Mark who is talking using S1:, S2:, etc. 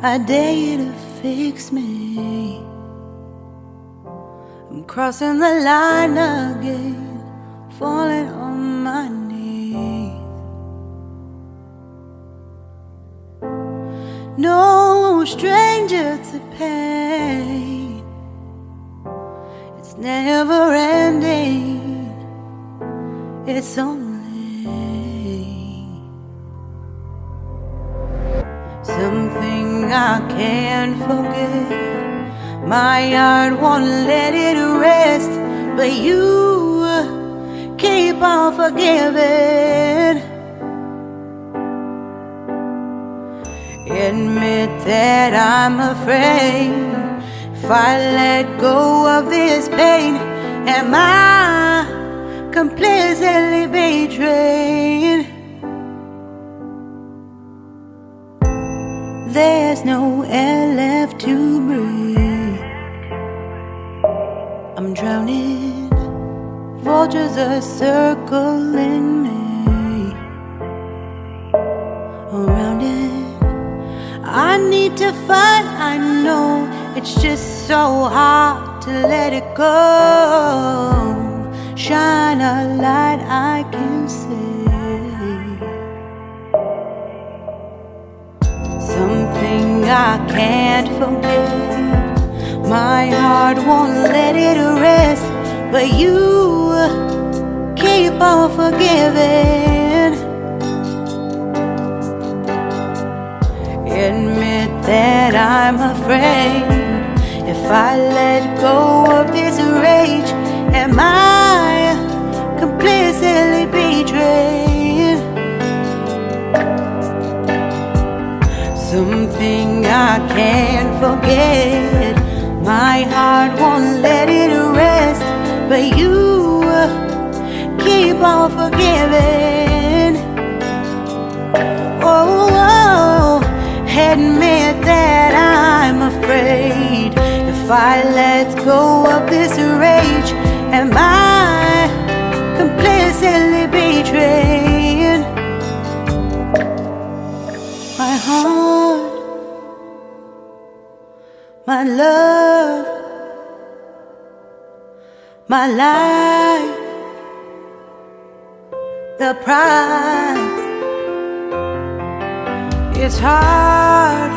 S1: I dare you to fix me. I'm crossing the line again, falling on my knees. No stranger to pain, it's never ending, it's only something I can't forget. My heart won't let it rest, but you keep on forgiving. Admit that I'm afraid. If I let go of this pain, am I completely betrayed? There's no air left to breathe. I'm drowning, vultures are circling me. Around it, I need to fight. I know it's just so hard to let it go. Shine a light I can see. Something I can't forget. My heart won't let it rest, but you keep on forgiving. Admit that I'm afraid. If I let go of this rage, am I completely betrayed? Something I can't forget. My heart won't let it rest, but you keep on forgiving. Oh, admit that I'm afraid. If I let go of this rage, am I completely betrayed? My heart, my love, my life, the price. It's hard